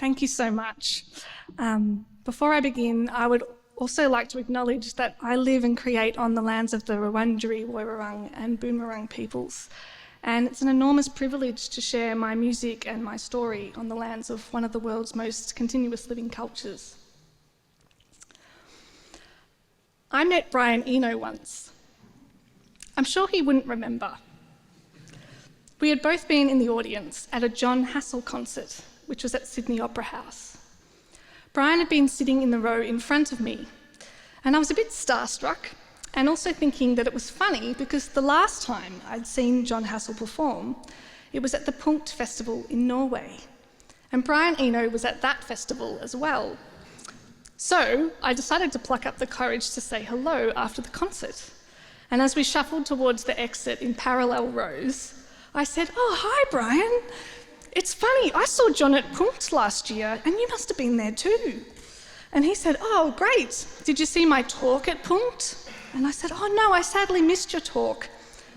Thank you so much. Before I begin, I would also like to acknowledge that I live and create on the lands of the Wurundjeri, Woiwurrung and Boonwurrung peoples, and it's an enormous privilege to share my music and my story on the lands of one of the world's most continuous living cultures. I met Brian Eno once. I'm sure he wouldn't remember. We had both been in the audience at a John Hassell concert, which was at Sydney Opera House. Brian had been sitting in the row in front of me, and I was a bit starstruck, and also thinking that it was funny because the last time I'd seen John Hassell perform, it was at the Punkt Festival in Norway, and Brian Eno was at that festival as well. So I decided to pluck up the courage to say hello after the concert, and as we shuffled towards the exit in parallel rows, I said, "Oh, hi, Brian. It's funny, I saw John at Punkt last year, and you must have been there too." And he said, "Oh, great. Did you see my talk at Punkt?" And I said, "Oh, no, I sadly missed your talk.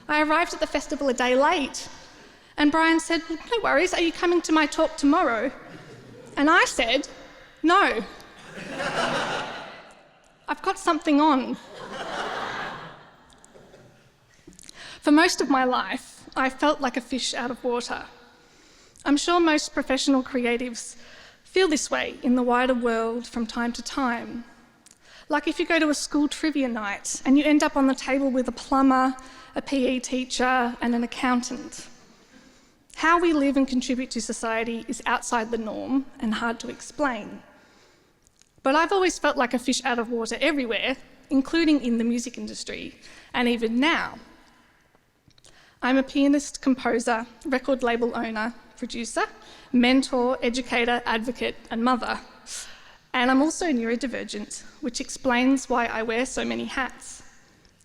I arrived at the festival a day late." And Brian said, "Well, no worries, are you coming to my talk tomorrow?" And I said, "No. I've got something on." For most of my life, I felt like a fish out of water. I'm sure most professional creatives feel this way in the wider world from time to time. Like if you go to a school trivia night and you end up on the table with a plumber, a PE teacher, and an accountant. How we live and contribute to society is outside the norm and hard to explain. But I've always felt like a fish out of water everywhere, including in the music industry, and even now. I'm a pianist, composer, record label owner, producer, mentor, educator, advocate, and mother. And I'm also neurodivergent, which explains why I wear so many hats,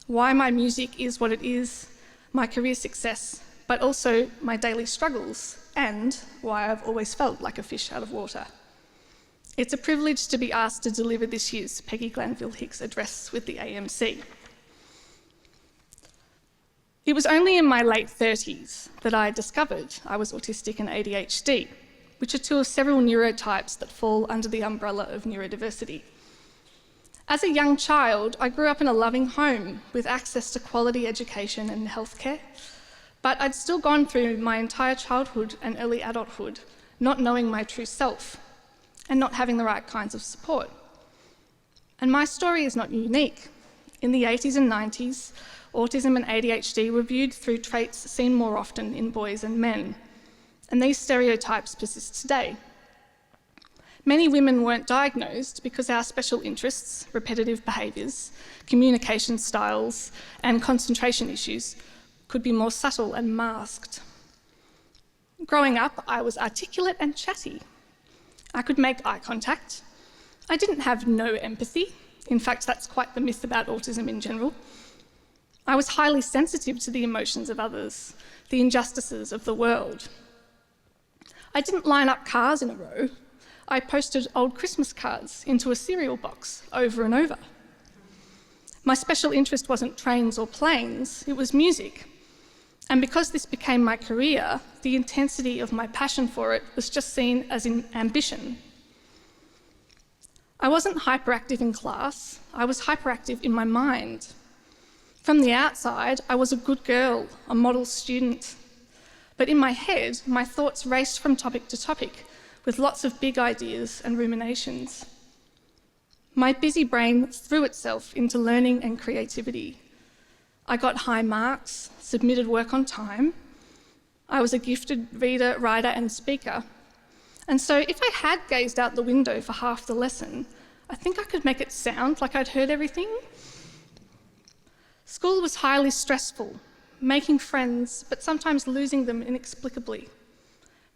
why my music is what it is, my career success, but also my daily struggles, and why I've always felt like a fish out of water. It's a privilege to be asked to deliver this year's Peggy Glanville-Hicks Address with the AMC. It was only in my late 30s that I discovered I was autistic and ADHD, which are two of several neurotypes that fall under the umbrella of neurodiversity. As a young child, I grew up in a loving home with access to quality education and healthcare, but I'd still gone through my entire childhood and early adulthood not knowing my true self and not having the right kinds of support. And my story is not unique. In the 80s and 90s, autism and ADHD were viewed through traits seen more often in boys and men, and these stereotypes persist today. Many women weren't diagnosed because our special interests, repetitive behaviours, communication styles, and concentration issues could be more subtle and masked. Growing up, I was articulate and chatty. I could make eye contact. I didn't have no empathy. In fact, that's quite the myth about autism in general. I was highly sensitive to the emotions of others, the injustices of the world. I didn't line up cars in a row. I posted old Christmas cards into a cereal box over and over. My special interest wasn't trains or planes, it was music. And because this became my career, the intensity of my passion for it was just seen as an ambition. I wasn't hyperactive in class, I was hyperactive in my mind. From the outside, I was a good girl, a model student. But in my head, my thoughts raced from topic to topic, with lots of big ideas and ruminations. My busy brain threw itself into learning and creativity. I got high marks, submitted work on time. I was a gifted reader, writer, and speaker. And so if I had gazed out the window for half the lesson, I think I could make it sound like I'd heard everything. School was highly stressful, making friends, but sometimes losing them inexplicably.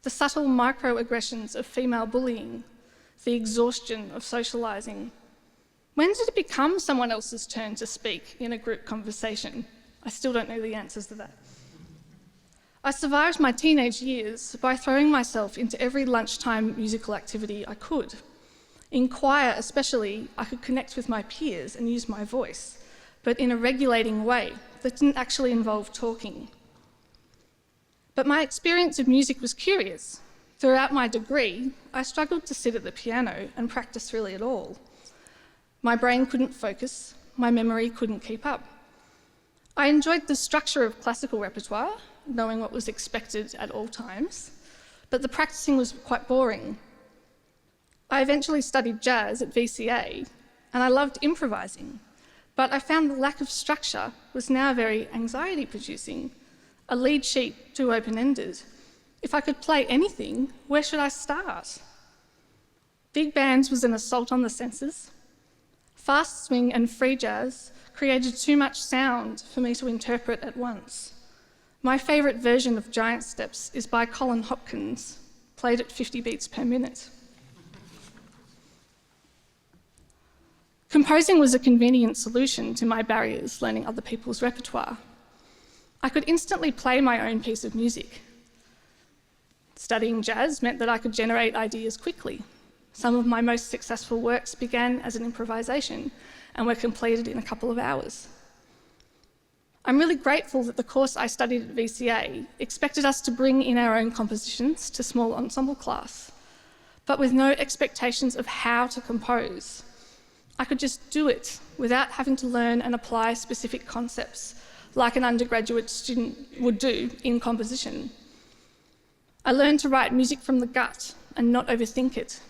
The subtle microaggressions of female bullying, the exhaustion of socialising. When did it become someone else's turn to speak in a group conversation? I still don't know the answers to that. I survived my teenage years by throwing myself into every lunchtime musical activity I could. In choir especially, I could connect with my peers and use my voice, but in a regulating way that didn't actually involve talking. But my experience of music was curious. Throughout my degree, I struggled to sit at the piano and practice really at all. My brain couldn't focus, my memory couldn't keep up. I enjoyed the structure of classical repertoire, knowing what was expected at all times, but the practicing was quite boring. I eventually studied jazz at VCA, and I loved improvising, but I found the lack of structure was now very anxiety-producing. A lead sheet too open-ended. If I could play anything, where should I start? Big bands was an assault on the senses. Fast swing and free jazz created too much sound for me to interpret at once. My favourite version of Giant Steps is by Colin Hopkins, played at 50 beats per minute. Composing was a convenient solution to my barriers learning other people's repertoire. I could instantly play my own piece of music. Studying jazz meant that I could generate ideas quickly. Some of my most successful works began as an improvisation and were completed in a couple of hours. I'm really grateful that the course I studied at VCA expected us to bring in our own compositions to small ensemble class, but with no expectations of how to compose. I could just do it without having to learn and apply specific concepts like an undergraduate student would do in composition. I learned to write music from the gut and not overthink it.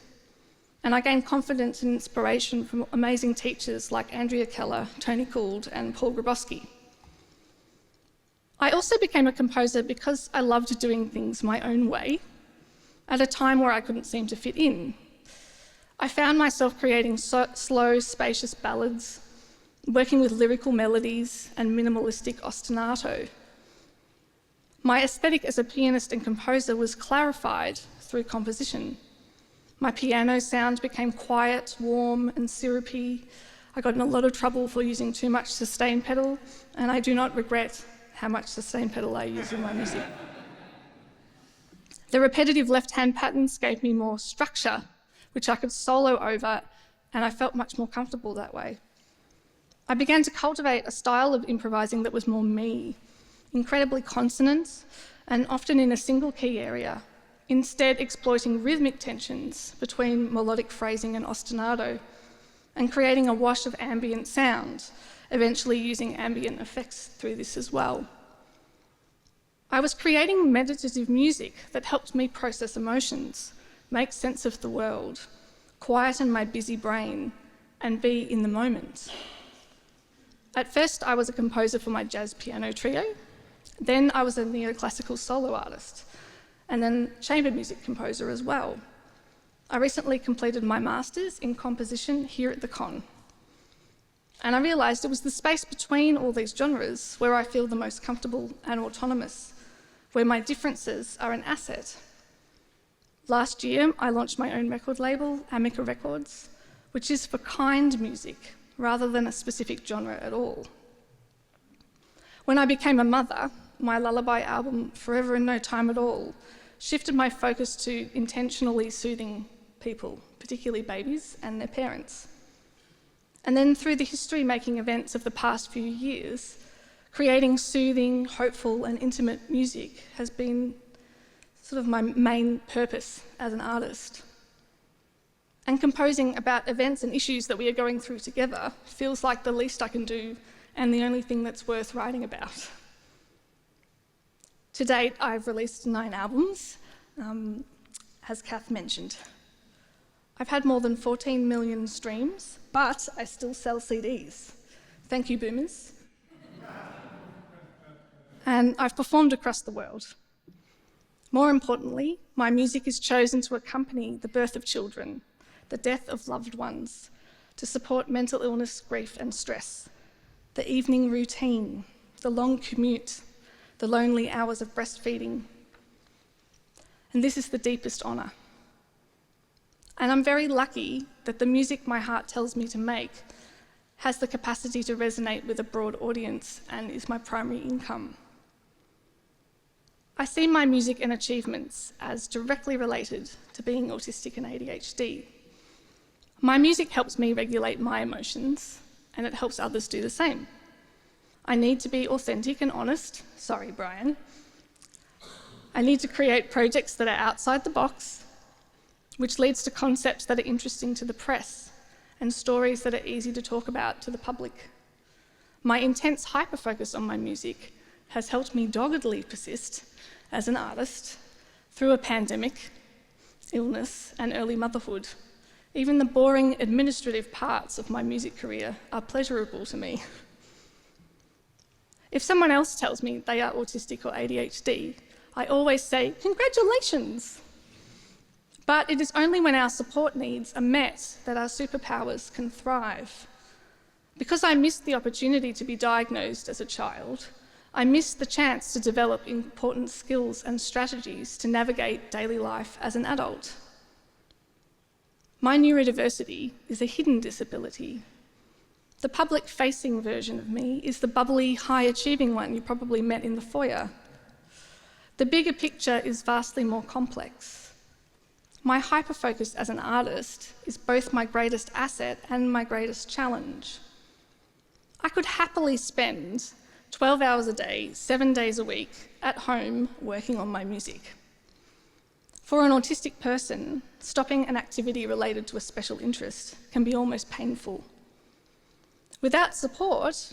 And I gained confidence and inspiration from amazing teachers like Andrea Keller, Tony Gould, and Paul Grabowski. I also became a composer because I loved doing things my own way at a time where I couldn't seem to fit in. I found myself creating slow, spacious ballads, working with lyrical melodies and minimalistic ostinato. My aesthetic as a pianist and composer was clarified through composition. My piano sound became quiet, warm, and syrupy. I got in a lot of trouble for using too much sustain pedal, and I do not regret how much sustain pedal I use in my music. The repetitive left-hand patterns gave me more structure, which I could solo over, and I felt much more comfortable that way. I began to cultivate a style of improvising that was more me, incredibly consonant, and often in a single key area, instead exploiting rhythmic tensions between melodic phrasing and ostinato, and creating a wash of ambient sound, eventually using ambient effects through this as well. I was creating meditative music that helped me process emotions, make sense of the world, quieten my busy brain, and be in the moment. At first, I was a composer for my jazz piano trio. Then I was a neoclassical solo artist, and then chamber music composer as well. I recently completed my master's in composition here at the Con. And I realised it was the space between all these genres where I feel the most comfortable and autonomous, where my differences are an asset. Last year, I launched my own record label, Amica Records, which is for kind music rather than a specific genre at all. When I became a mother, my lullaby album, Forever and No Time at All, shifted my focus to intentionally soothing people, particularly babies and their parents. And then through the history-making events of the past few years, creating soothing, hopeful, and intimate music has been sort of my main purpose as an artist. And composing about events and issues that we are going through together feels like the least I can do and the only thing that's worth writing about. To date, I've released 9 albums, as Kath mentioned. I've had more than 14 million streams, but I still sell CDs. Thank you, boomers. And I've performed across the world. More importantly, my music is chosen to accompany the birth of children, the death of loved ones, to support mental illness, grief, and stress, the evening routine, the long commute, the lonely hours of breastfeeding. And this is the deepest honour. And I'm very lucky that the music my heart tells me to make has the capacity to resonate with a broad audience and is my primary income. I see my music and achievements as directly related to being autistic and ADHD. My music helps me regulate my emotions, and it helps others do the same. I need to be authentic and honest. Sorry, Brian. I need to create projects that are outside the box, which leads to concepts that are interesting to the press and stories that are easy to talk about to the public. My intense hyper-focus on my music has helped me doggedly persist as an artist through a pandemic, illness, and early motherhood. Even the boring administrative parts of my music career are pleasurable to me. If someone else tells me they are autistic or ADHD, I always say, congratulations. But it is only when our support needs are met that our superpowers can thrive. Because I missed the opportunity to be diagnosed as a child, I missed the chance to develop important skills and strategies to navigate daily life as an adult. My neurodiversity is a hidden disability. The public-facing version of me is the bubbly, high-achieving one you probably met in the foyer. The bigger picture is vastly more complex. My hyper-focus as an artist is both my greatest asset and my greatest challenge. I could happily spend 12 hours a day, 7 days a week, at home working on my music. For an autistic person, stopping an activity related to a special interest can be almost painful. Without support,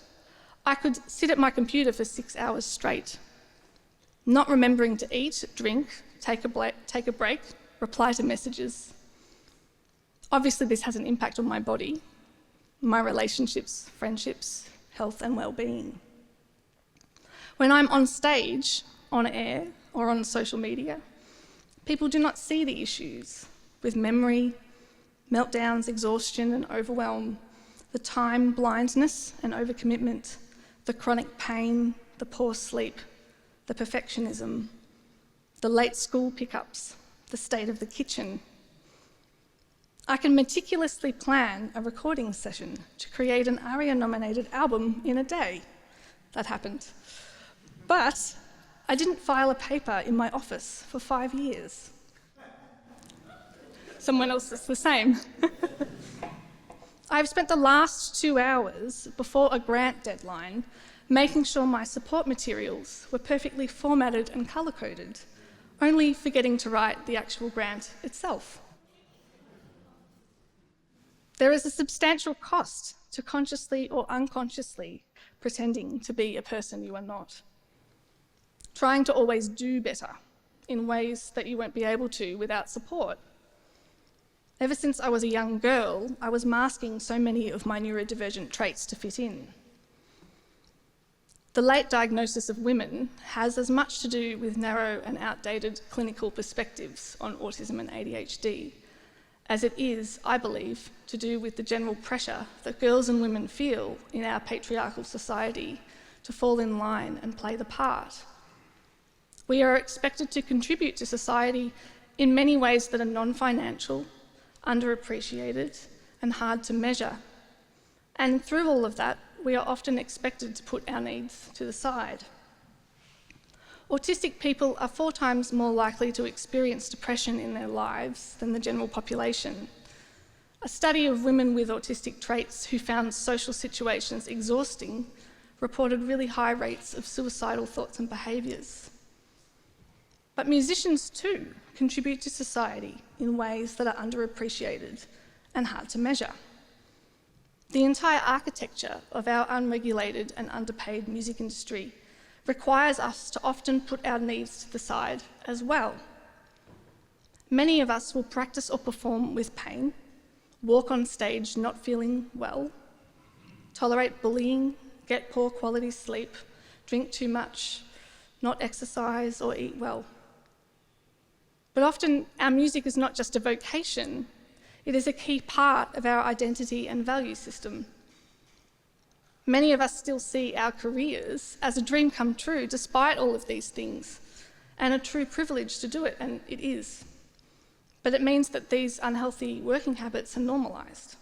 I could sit at my computer for 6 hours straight, not remembering to eat, drink, take a break, reply to messages. Obviously, this has an impact on my body, my relationships, friendships, health, and well-being. When I'm on stage, on air, or on social media, people do not see the issues with memory, meltdowns, exhaustion, and overwhelm, the time blindness and overcommitment, the chronic pain, the poor sleep, the perfectionism, the late school pickups, the state of the kitchen. I can meticulously plan a recording session to create an ARIA-nominated album in a day. That happened. But I didn't file a paper in my office for 5 years. Someone else is the same. I've spent the last 2 hours before a grant deadline making sure my support materials were perfectly formatted and colour-coded, only forgetting to write the actual grant itself. There is a substantial cost to consciously or unconsciously pretending to be a person you are not. Trying to always do better in ways that you won't be able to without support. Ever since I was a young girl, I was masking so many of my neurodivergent traits to fit in. The late diagnosis of women has as much to do with narrow and outdated clinical perspectives on autism and ADHD as it is, I believe, to do with the general pressure that girls and women feel in our patriarchal society to fall in line and play the part. We are expected to contribute to society in many ways that are non-financial, underappreciated, and hard to measure. And through all of that, we are often expected to put our needs to the side. Autistic people are 4 times more likely to experience depression in their lives than the general population. A study of women with autistic traits who found social situations exhausting reported really high rates of suicidal thoughts and behaviours. But musicians too contribute to society in ways that are underappreciated and hard to measure. The entire architecture of our unregulated and underpaid music industry requires us to often put our needs to the side as well. Many of us will practice or perform with pain, walk on stage not feeling well, tolerate bullying, get poor quality sleep, drink too much, not exercise or eat well. But often our music is not just a vocation, it is a key part of our identity and value system. Many of us still see our careers as a dream come true despite all of these things, and a true privilege to do it, and it is. But it means that these unhealthy working habits are normalised.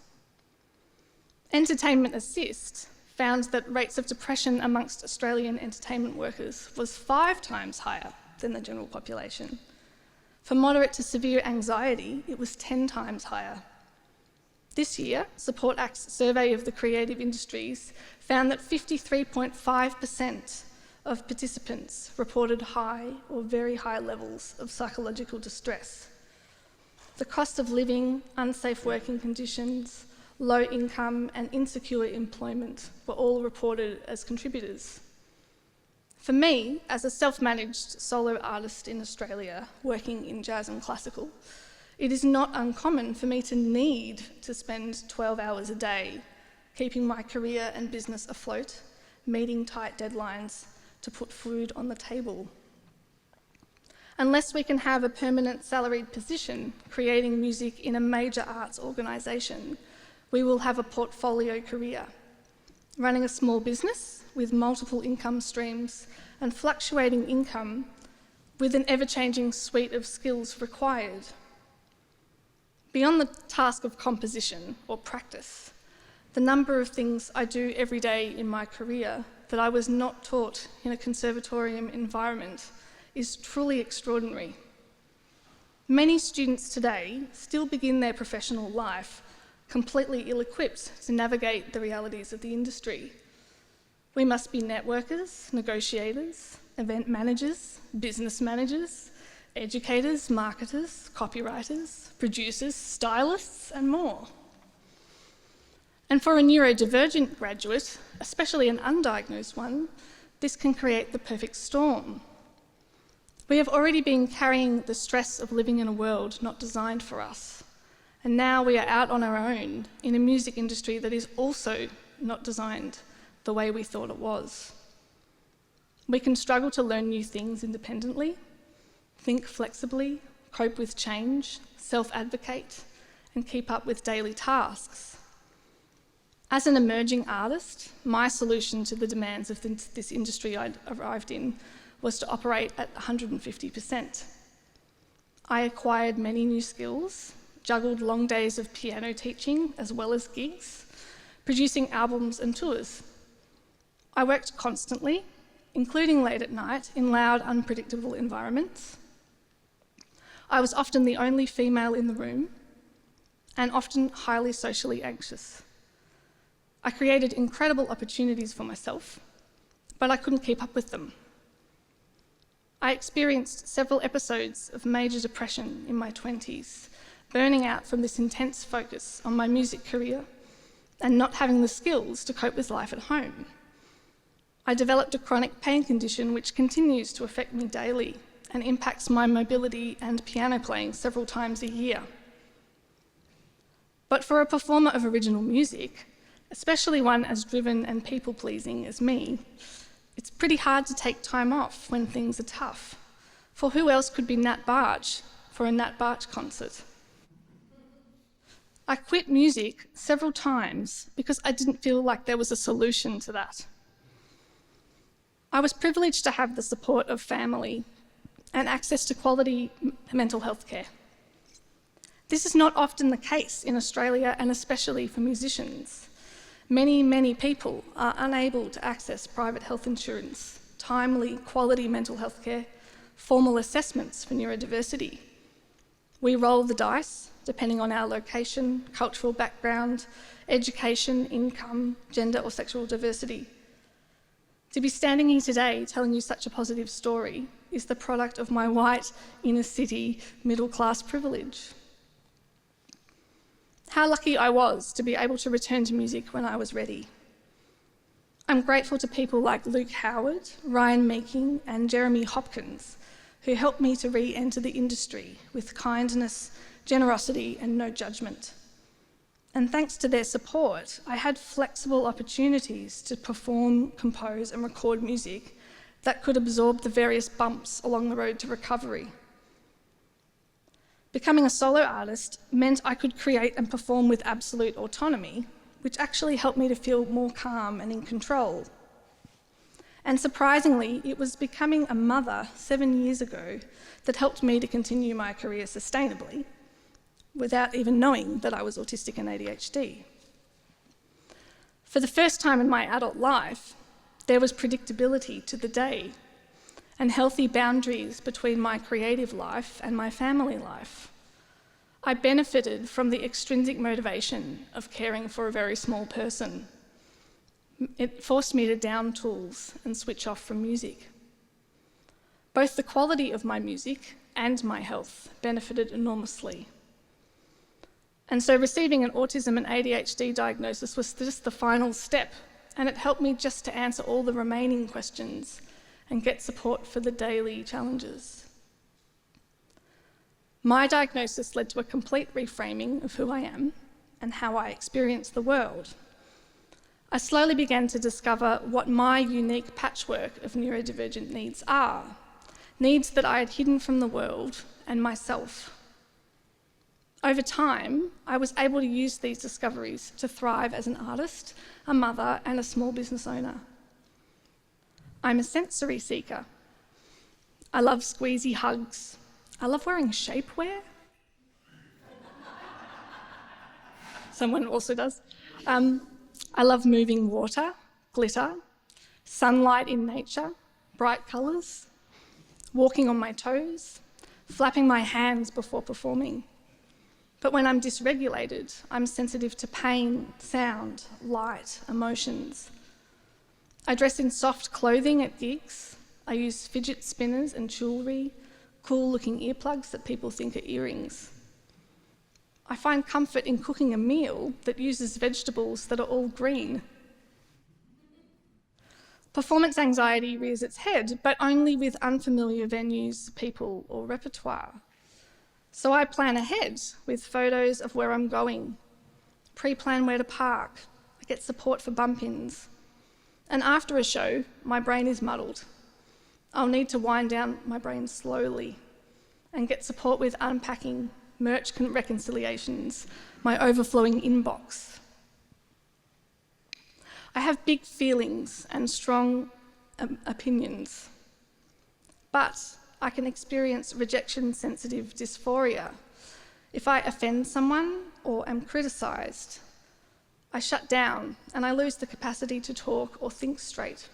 Entertainment Assist found that rates of depression amongst Australian entertainment workers was 5 times higher than the general population. For moderate to severe anxiety, it was 10 times higher. This year, Support Act's survey of the creative industries found that 53.5% of participants reported high or very high levels of psychological distress. The cost of living, unsafe working conditions, low income and insecure employment were all reported as contributors. For me, as a self-managed solo artist in Australia working in jazz and classical, it is not uncommon for me to need to spend 12 hours a day keeping my career and business afloat, meeting tight deadlines to put food on the table. Unless we can have a permanent salaried position creating music in a major arts organisation, we will have a portfolio career, running a small business with multiple income streams and fluctuating income with an ever-changing suite of skills required. Beyond the task of composition or practice, the number of things I do every day in my career that I was not taught in a conservatorium environment is truly extraordinary. Many students today still begin their professional life completely ill-equipped to navigate the realities of the industry. We must be networkers, negotiators, event managers, business managers, educators, marketers, copywriters, producers, stylists, and more. And for a neurodivergent graduate, especially an undiagnosed one, this can create the perfect storm. We have already been carrying the stress of living in a world not designed for us. And now we are out on our own in a music industry that is also not designed the way we thought it was. We can struggle to learn new things independently, think flexibly, cope with change, self-advocate, and keep up with daily tasks. As an emerging artist, my solution to the demands of this industry I'd arrived in was to operate at 150%. I acquired many new skills, juggled long days of piano teaching as well as gigs, producing albums and tours. I worked constantly, including late at night, in loud, unpredictable environments. I was often the only female in the room and often highly socially anxious. I created incredible opportunities for myself, but I couldn't keep up with them. I experienced several episodes of major depression in my 20s, burning out from this intense focus on my music career and not having the skills to cope with life at home. I developed a chronic pain condition which continues to affect me daily and impacts my mobility and piano playing several times a year. But for a performer of original music, especially one as driven and people-pleasing as me, it's pretty hard to take time off when things are tough. For who else could be Nat Bartsch for a Nat Bartsch concert? I quit music several times because I didn't feel like there was a solution to that. I was privileged to have the support of family and access to quality mental health care. This is not often the case in Australia, and especially for musicians. Many people are unable to access private health insurance, timely, quality mental health care, formal assessments for neurodiversity. We roll the dice, depending on our location, cultural background, education, income, gender or sexual diversity. To be standing here today telling you such a positive story is the product of my white, inner city, middle-class privilege. How lucky I was to be able to return to music when I was ready. I'm grateful to people like Luke Howard, Ryan Meeking, and Jeremy Hopkins, who helped me to re-enter the industry with kindness, generosity, and no judgment. And thanks to their support, I had flexible opportunities to perform, compose, and record music that could absorb the various bumps along the road to recovery. Becoming a solo artist meant I could create and perform with absolute autonomy, which actually helped me to feel more calm and in control. And surprisingly, it was becoming a mother 7 years ago that helped me to continue my career sustainably, without even knowing that I was autistic and ADHD. For the first time in my adult life, there was predictability to the day and healthy boundaries between my creative life and my family life. I benefited from the extrinsic motivation of caring for a very small person. It forced me to down tools and switch off from music. Both the quality of my music and my health benefited enormously. And so receiving an autism and ADHD diagnosis was just the final step, and it helped me just to answer all the remaining questions and get support for the daily challenges. My diagnosis led to a complete reframing of who I am and how I experience the world. I slowly began to discover what my unique patchwork of neurodivergent needs are, needs that I had hidden from the world and myself. Over time, I was able to use these discoveries to thrive as an artist, a mother, and a small business owner. I'm a sensory seeker. I love squeezy hugs. I love wearing shapewear. Someone also does. I love moving water, glitter, sunlight in nature, bright colours, walking on my toes, flapping my hands before performing. But when I'm dysregulated, I'm sensitive to pain, sound, light, emotions. I dress in soft clothing at gigs. I use fidget spinners and jewellery, cool-looking earplugs that people think are earrings. I find comfort in cooking a meal that uses vegetables that are all green. Performance anxiety rears its head, but only with unfamiliar venues, people, or repertoire. So I plan ahead with photos of where I'm going, pre-plan where to park, I get support for bump-ins. And after a show, my brain is muddled. I'll need to wind down my brain slowly and get support with unpacking, merch reconciliations, my overflowing inbox. I have big feelings and strong opinions, but I can experience rejection-sensitive dysphoria. If I offend someone or am criticised, I shut down and I lose the capacity to talk or think straight.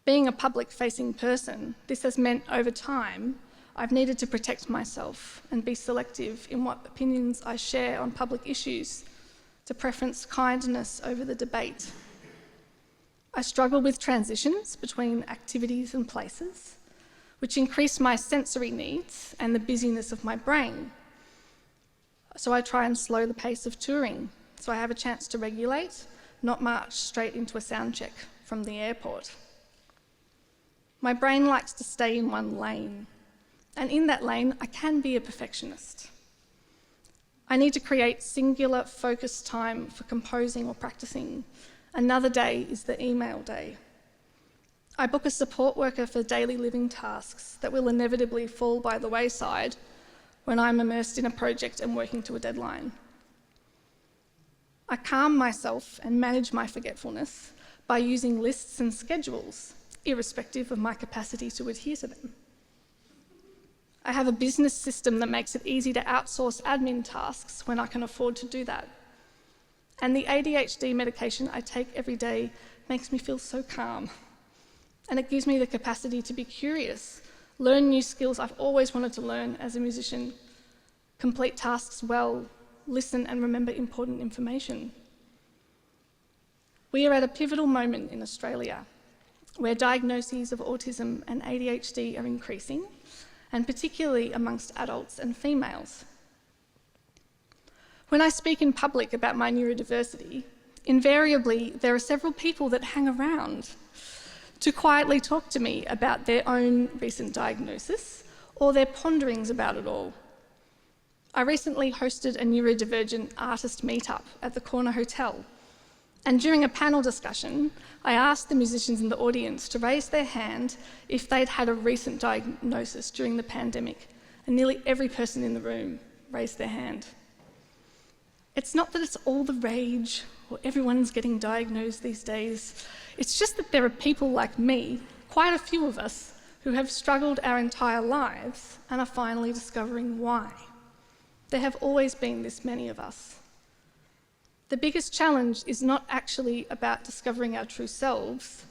Being a public-facing person, this has meant over time I've needed to protect myself and be selective in what opinions I share on public issues, to preference kindness over the debate. I struggle with transitions between activities and places, which increase my sensory needs and the busyness of my brain. So I try and slow the pace of touring, so I have a chance to regulate, not march straight into a sound check from the airport. My brain likes to stay in one lane, and in that lane, I can be a perfectionist. I need to create singular focused time for composing or practicing. Another day is the email day. I book a support worker for daily living tasks that will inevitably fall by the wayside when I'm immersed in a project and working to a deadline. I calm myself and manage my forgetfulness by using lists and schedules, irrespective of my capacity to adhere to them. I have a business system that makes it easy to outsource admin tasks when I can afford to do that. And the ADHD medication I take every day makes me feel so calm. And it gives me the capacity to be curious, learn new skills I've always wanted to learn as a musician, complete tasks well, listen and remember important information. We are at a pivotal moment in Australia where diagnoses of autism and ADHD are increasing, and particularly amongst adults and females. When I speak in public about my neurodiversity, invariably there are several people that hang around to quietly talk to me about their own recent diagnosis or their ponderings about it all. I recently hosted a neurodivergent artist meetup at the Corner Hotel, and during a panel discussion, I asked the musicians in the audience to raise their hand if they'd had a recent diagnosis during the pandemic, and nearly every person in the room raised their hand. It's not that it's all the rage or everyone's getting diagnosed these days. It's just that there are people like me, quite a few of us, who have struggled our entire lives and are finally discovering why. There have always been this many of us. The biggest challenge is not actually about discovering our true selves,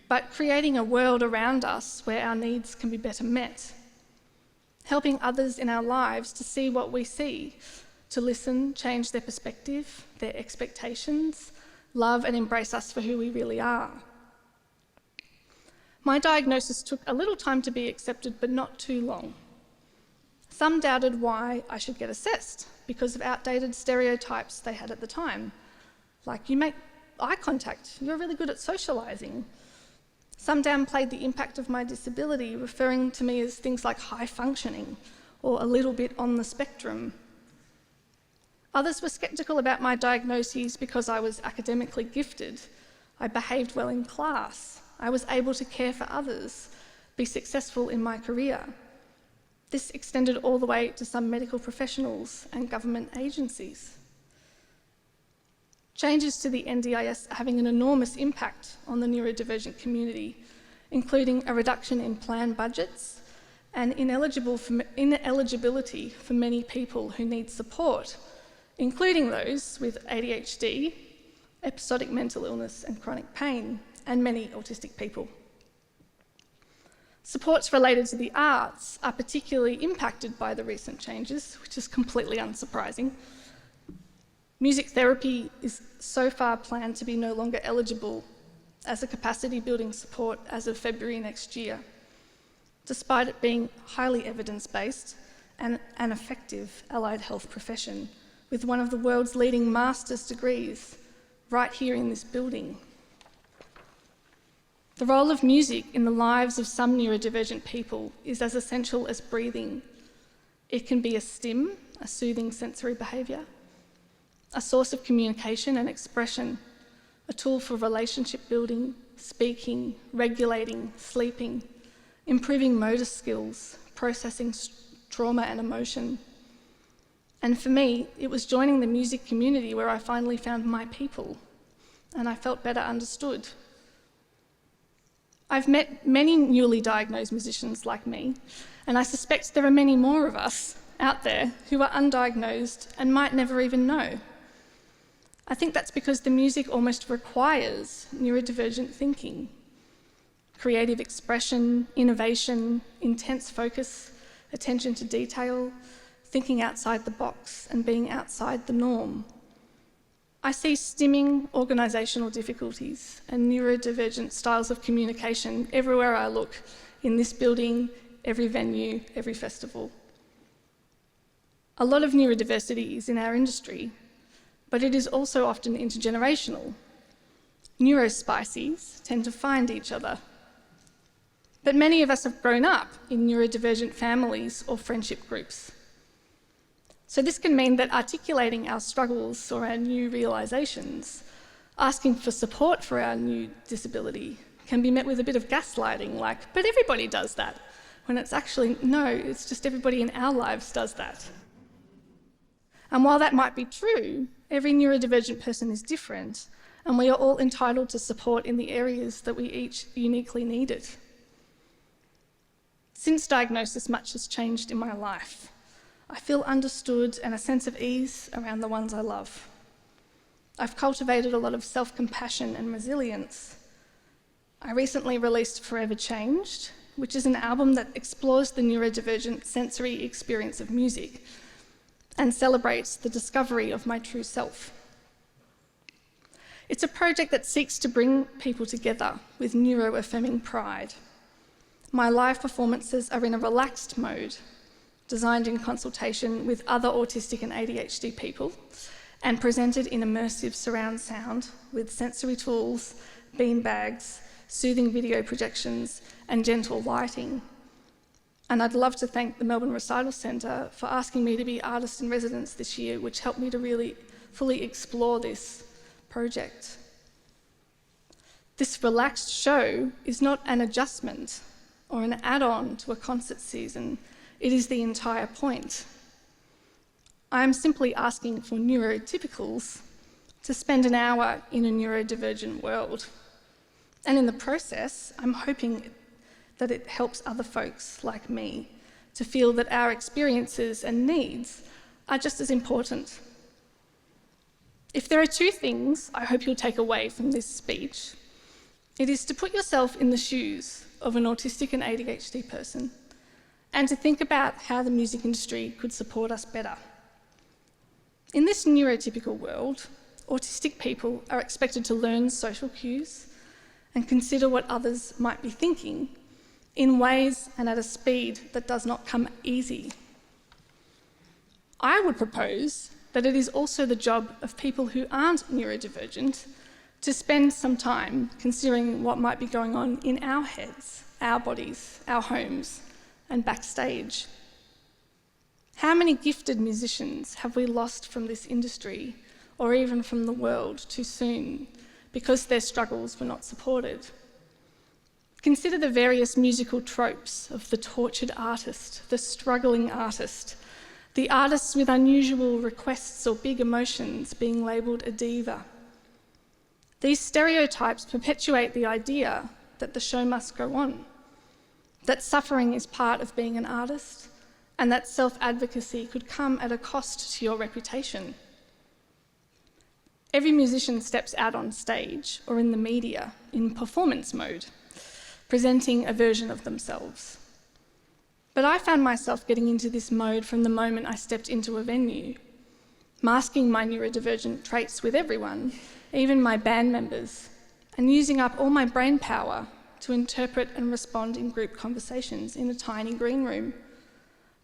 but creating a world around us where our needs can be better met. Helping others in our lives to see what we see, to listen, change their perspective, their expectations, love and embrace us for who we really are. My diagnosis took a little time to be accepted, but not too long. Some doubted why I should get assessed because of outdated stereotypes they had at the time. Like, you make eye contact, you're really good at socialising. Some downplayed the impact of my disability, referring to me as things like high functioning or a little bit on the spectrum. Others were sceptical about my diagnoses because I was academically gifted. I behaved well in class. I was able to care for others, be successful in my career. This extended all the way to some medical professionals and government agencies. Changes to the NDIS are having an enormous impact on the neurodivergent community, including a reduction in plan budgets and ineligibility for many people who need support, including those with ADHD, episodic mental illness and chronic pain, and many autistic people. Supports related to the arts are particularly impacted by the recent changes, which is completely unsurprising. Music therapy is so far planned to be no longer eligible as a capacity building support as of February next year, despite it being highly evidence-based and an effective allied health profession with one of the world's leading master's degrees right here in this building. The role of music in the lives of some neurodivergent people is as essential as breathing. It can be a stim, a soothing sensory behaviour, a source of communication and expression, a tool for relationship building, speaking, regulating, sleeping, improving motor skills, processing trauma and emotion. And for me, it was joining the music community where I finally found my people, and I felt better understood. I've met many newly diagnosed musicians like me, and I suspect there are many more of us out there who are undiagnosed and might never even know. I think that's because the music almost requires neurodivergent thinking, creative expression, innovation, intense focus, attention to detail, thinking outside the box and being outside the norm. I see stimming organisational difficulties and neurodivergent styles of communication everywhere I look, in this building, every venue, every festival. A lot of neurodiversity is in our industry, but it is also often intergenerational. Neurospices tend to find each other. But many of us have grown up in neurodivergent families or friendship groups. So this can mean that articulating our struggles or our new realisations, asking for support for our new disability, can be met with a bit of gaslighting, like, but everybody does that, when it's actually, no, it's just everybody in our lives does that. And while that might be true, every neurodivergent person is different, and we are all entitled to support in the areas that we each uniquely need it. Since diagnosis, much has changed in my life. I feel understood and a sense of ease around the ones I love. I've cultivated a lot of self-compassion and resilience. I recently released Forever Changed, which is an album that explores the neurodivergent sensory experience of music and celebrates the discovery of my true self. It's a project that seeks to bring people together with neuro-affirming pride. My live performances are in a relaxed mode, designed in consultation with other autistic and ADHD people, and presented in immersive surround sound with sensory tools, beanbags, soothing video projections, and gentle lighting. And I'd love to thank the Melbourne Recital Centre for asking me to be artist in residence this year, which helped me to really fully explore this project. This relaxed show is not an adjustment or an add-on to a concert season. It is the entire point. I am simply asking for neurotypicals to spend an hour in a neurodivergent world. And in the process, I'm hoping that it helps other folks like me to feel that our experiences and needs are just as important. If there are two things I hope you'll take away from this speech, it is to put yourself in the shoes of an autistic and ADHD person, and to think about how the music industry could support us better. In this neurotypical world, autistic people are expected to learn social cues and consider what others might be thinking in ways and at a speed that does not come easy. I would propose that it is also the job of people who aren't neurodivergent to spend some time considering what might be going on in our heads, our bodies, our homes, and backstage. How many gifted musicians have we lost from this industry, or even from the world, too soon, because their struggles were not supported? Consider the various musical tropes of the tortured artist, the struggling artist, the artists with unusual requests or big emotions being labelled a diva. These stereotypes perpetuate the idea that the show must go on, that suffering is part of being an artist, and that self-advocacy could come at a cost to your reputation. Every musician steps out on stage or in the media in performance mode, presenting a version of themselves. But I found myself getting into this mode from the moment I stepped into a venue, masking my neurodivergent traits with everyone, even my band members, and using up all my brain power to interpret and respond in group conversations in a tiny green room.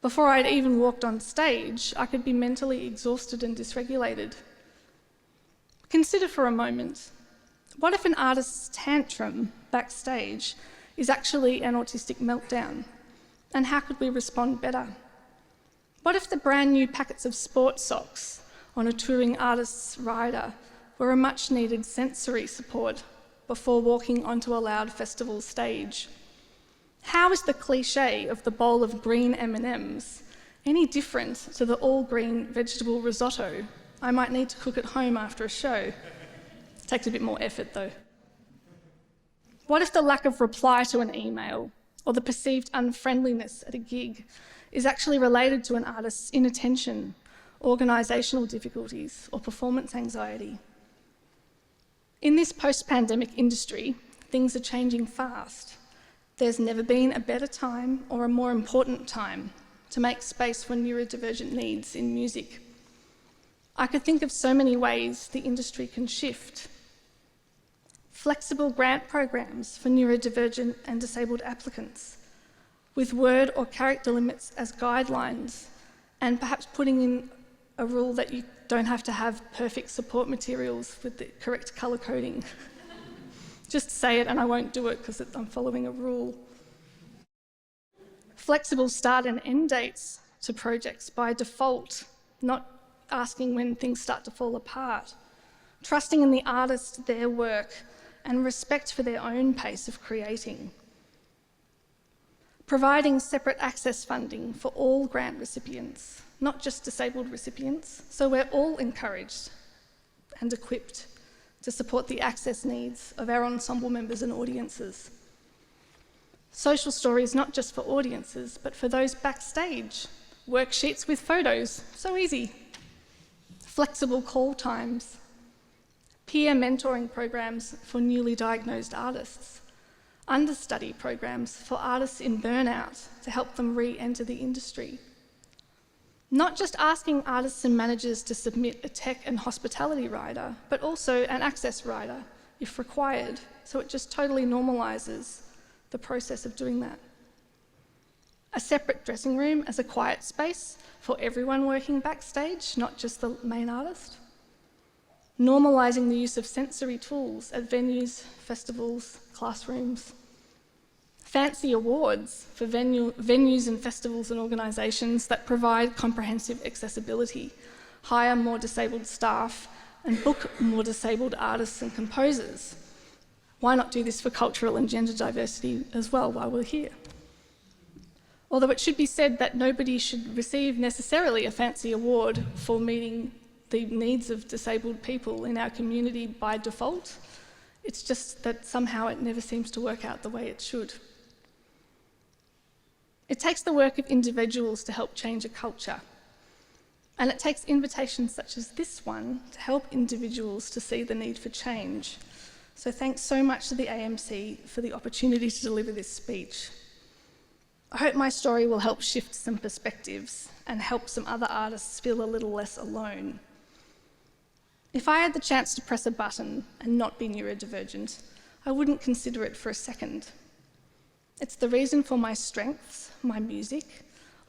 Before I'd even walked on stage, I could be mentally exhausted and dysregulated. Consider for a moment, what if an artist's tantrum backstage is actually an autistic meltdown? And how could we respond better? What if the brand new packets of sports socks on a touring artist's rider were a much needed sensory support before walking onto a loud festival stage? How is the cliche of the bowl of green M&Ms any different to the all-green vegetable risotto I might need to cook at home after a show? It takes a bit more effort though. What if the lack of reply to an email or the perceived unfriendliness at a gig is actually related to an artist's inattention, organisational difficulties, or performance anxiety? In this post-pandemic industry, things are changing fast. There's never been a better time or a more important time to make space for neurodivergent needs in music. I could think of so many ways the industry can shift. Flexible grant programs for neurodivergent and disabled applicants, with word or character limits as guidelines, and perhaps putting in a rule that you don't have to have perfect support materials with the correct colour coding. Just say it and I won't do it because I'm following a rule. Flexible start and end dates to projects by default, not asking when things start to fall apart. Trusting in the artist, their work, and respect for their own pace of creating. Providing separate access funding for all grant recipients, not just disabled recipients, so we're all encouraged and equipped to support the access needs of our ensemble members and audiences. Social stories not just for audiences, but for those backstage. Worksheets with photos, so easy. Flexible call times. Peer mentoring programs for newly diagnosed artists. Understudy programs for artists in burnout to help them re-enter the industry. Not just asking artists and managers to submit a tech and hospitality rider, but also an access rider if required, so it just totally normalises the process of doing that. A separate dressing room as a quiet space for everyone working backstage, not just the main artist. Normalising the use of sensory tools at venues, festivals, classrooms. Fancy awards for venues and festivals and organisations that provide comprehensive accessibility, hire more disabled staff, and book more disabled artists and composers. Why not do this for cultural and gender diversity as well while we're here? Although it should be said that nobody should receive necessarily a fancy award for meeting the needs of disabled people in our community by default. It's just that somehow it never seems to work out the way it should. It takes the work of individuals to help change a culture. And it takes invitations such as this one to help individuals to see the need for change. So thanks so much to the AMC for the opportunity to deliver this speech. I hope my story will help shift some perspectives and help some other artists feel a little less alone. If I had the chance to press a button and not be neurodivergent, I wouldn't consider it for a second. It's the reason for my strengths, my music,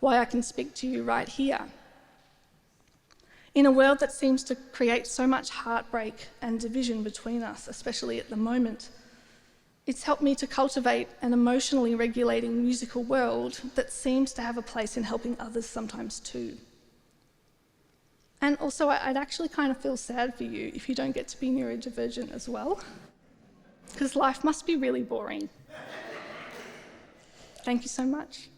why I can speak to you right here. In a world that seems to create so much heartbreak and division between us, especially at the moment, it's helped me to cultivate an emotionally regulating musical world that seems to have a place in helping others sometimes too. And also, I'd actually kind of feel sad for you if you don't get to be neurodivergent as well, because life must be really boring. Thank you so much.